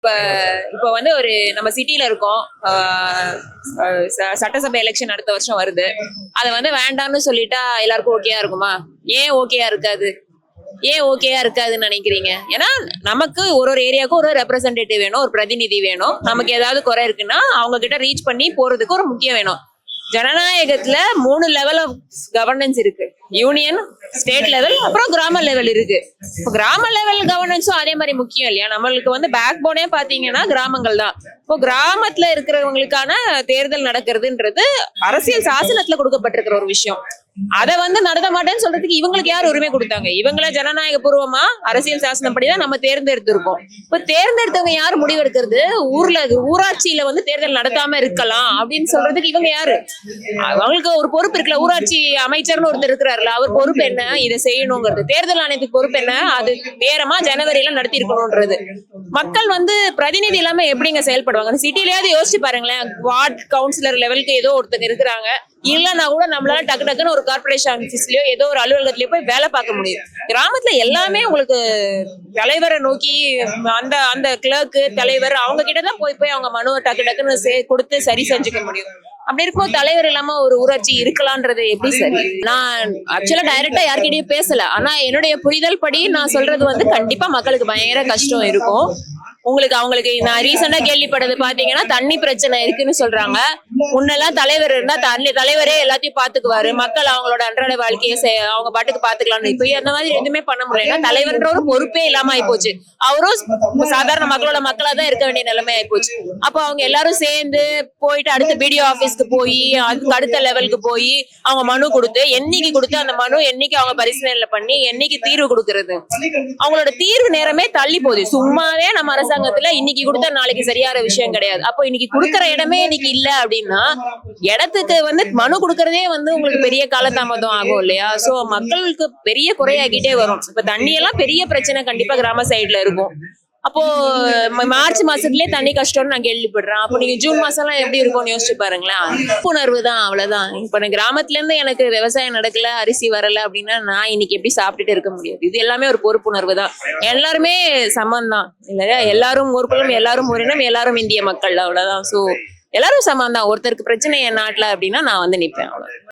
இப்ப இப்ப வந்து ஒரு நம்ம சிட்டில இருக்கோம். சட்டசபை எலெக்ஷன் அடுத்த வருஷம் வருது. அத வந்து வேண்டாம்னு சொல்லிட்டா எல்லாருக்கும் ஓகேயா இருக்குமா? ஏன் ஓகேயா இருக்காது? ஏன் ஓகேயா இருக்காதுன்னு நினைக்கிறீங்க? ஏன்னா நமக்கு ஒரு ஏரியாவுக்கு ஒரு ரெப்ரசன்டேட்டிவ் வேணும், ஒரு பிரதிநிதி வேணும். நமக்கு ஏதாவது குறை இருக்குன்னா அவங்க கிட்ட ரீச் பண்ணி போறதுக்கு ஒரு முக்கியம் வேணும். ஜனநாயகத்துல 3 லெவல் ஆஃப் கவர்னன்ஸ் இருக்கு. யூனியன், ஸ்டேட் லெவல், அப்புறம் கிராம லெவல் இருக்கு. இப்போ கிராம லெவல் கவர்னன்ஸும் அதே மாதிரி முக்கியம் இல்லையா? நம்மளுக்கு வந்து பேக் போனே பாத்தீங்கன்னா கிராமங்கள் தான். இப்போ கிராமத்துல இருக்கிறவங்களுக்கான தேர்தல் நடக்கிறதுன்றது அரசியல் சாசனத்துல கொடுக்கப்பட்டிருக்கிற ஒரு விஷயம். அதை வந்து நடத்த மாட்டேன்னு சொல்றதுக்கு இவங்களுக்கு யார் உரிமை கொடுத்தாங்க? இவங்கள ஜனநாயக பூர்வமா அரசியல் சாசனப்படிதான் நம்ம தேர்ந்தெடுத்திருக்கோம். இப்ப தேர்ந்தெடுத்தவங்க யாரு முடிவெடுக்கிறது? ஊராட்சியில வந்து தேர்தல் நடத்தாம இருக்கலாம் அப்படின்னு சொல்றதுக்கு இவங்க யாரு? அவங்களுக்கு ஒரு பொறுப்பு இருக்குல்ல. ஊராட்சி அமைச்சர்னு ஒருத்தர் இருக்கிறாருல, அவர் பொறுப்பு என்ன? இதை செய்யணுங்கிறது. தேர்தல் ஆணையத்துக்கு பொறுப்பு என்ன? அது நேரமா ஜனவரியில நடத்தி இருக்கணும்ன்றது. மக்கள் வந்து பிரதிநிதி இல்லாம எப்படிங்க செயல்படுவாங்க? சிட்டிலயாவது யோசிச்சு பாருங்களேன். வார்டு கவுன்சிலர் லெவலுக்கு ஏதோ ஒருத்தர் இருக்கிறாங்க. இல்லன்னா கூட நம்மளால டக்கு டக்குன்னு ஒரு கார்பரேஷன் ஆபீஸ்லயோ ஏதோ ஒரு அலுவலகத்திலயோ போய் வேலை பார்க்க முடியும். கிராமத்துல எல்லாமே உங்களுக்கு தலைவரை நோக்கி அந்த அந்த கிளர்க்கு தலைவர் அவங்க கிட்டதான் போய் அவங்க மனுவை டக்கு டக்குன்னு கொடுத்து சரி செஞ்சுக்க முடியும். அப்படி இருக்கும்போது தலைவர் இல்லாம ஒரு ஊராட்சி இருக்கலான்றது எப்படி சரி? நான் ஆக்சுவலா டைரக்டா யார்கிட்டயும் பேசல. ஆனா என்னுடைய புரிதல் படி நான் சொல்றது வந்து கண்டிப்பா மக்களுக்கு பயங்கர கஷ்டம் இருக்கும். அவங்களுக்கு நான் ரீசெண்டா கேள்விப்பட்டது பாத்தீங்கன்னா தண்ணி பிரச்சனை இருக்குன்னு சொல்றாங்க. முன்னெல்லாம் தலைவர் இருந்தா தலைவரே எல்லாத்தையும் பாத்துக்குவாரு. மக்கள் அவங்களோட அன்றாட வாழ்க்கையை அவங்க பாட்டுக்கு பாத்துக்கலாம்னு. இப்ப அந்த மாதிரி எதுவுமே பண்ண முடியல. தலைவர்ன்ற ஒரு பொறுப்பே இல்லாம ஆயிப்போச்சு. அவரும் சாதாரண மக்களா தான் இருக்க வேண்டிய நிலைமை ஆயிப்போச்சு. அப்ப அவங்க எல்லாரும் சேர்ந்து போயிட்டு அடுத்த பிடிஓ ஆபீஸ்க்கு போய் அதுக்கு அடுத்த லெவலுக்கு போய் அவங்க மனு கொடுத்து அந்த மனு என்னைக்கு அவங்க பரிசீலனை பண்ணி என்னைக்கு தீர்வு கொடுக்கறது? அவங்களோட தீர்வு நேரமே தள்ளி போகுது. சும்மாவே நம்ம அரசாங்கத்துல இன்னைக்கு கொடுத்தா நாளைக்கு சரியான விஷயம் கிடையாது. அப்போ இன்னைக்கு கொடுக்கற இடமே இன்னைக்கு இல்ல அப்படின்னா இடத்துக்கு வந்து மனு கொடுக்கறதே வந்து உங்களுக்கு பெரிய காலதாமதம் ஆகும் இல்லையா? சோ மக்களுக்கு பெரிய குறையாகிட்டே வரும். இப்ப தண்ணி எல்லாம் பெரிய பிரச்சனை கண்டிப்பா கிராம சைடுல இருக்கும். அப்போ மார்ச் மாசத்துலயே தண்ணி கஷ்டம்னு நான் கேள்விப்படுறேன். அப்போ நீங்க ஜூன் மாசம் எல்லாம் எப்படி இருக்கும்னு யோசிச்சு பாருங்களேன். பொறுப்புணர்வு தான், அவ்வளவுதான். இப்ப கிராமத்துல இருந்து எனக்கு விவசாயம் நடக்கல, அரிசி வரல அப்படின்னா நான் இன்னைக்கு எப்படி சாப்பிட்டுட்டு இருக்க முடியாது? இது எல்லாமே ஒரு பொறுப்புணர்வு தான். எல்லாருமே சமம் தான் இல்லையா? எல்லாரும் ஒரு குலம், எல்லாரும் ஒரு இனம், எல்லாரும் இந்திய மக்கள், அவ்வளவுதான். சோ எல்லாரும் சமம் தான். ஒருத்தருக்கு பிரச்சனை என் நாட்டுல அப்படின்னா நான் வந்து நிப்பேன், அவ்வளவு.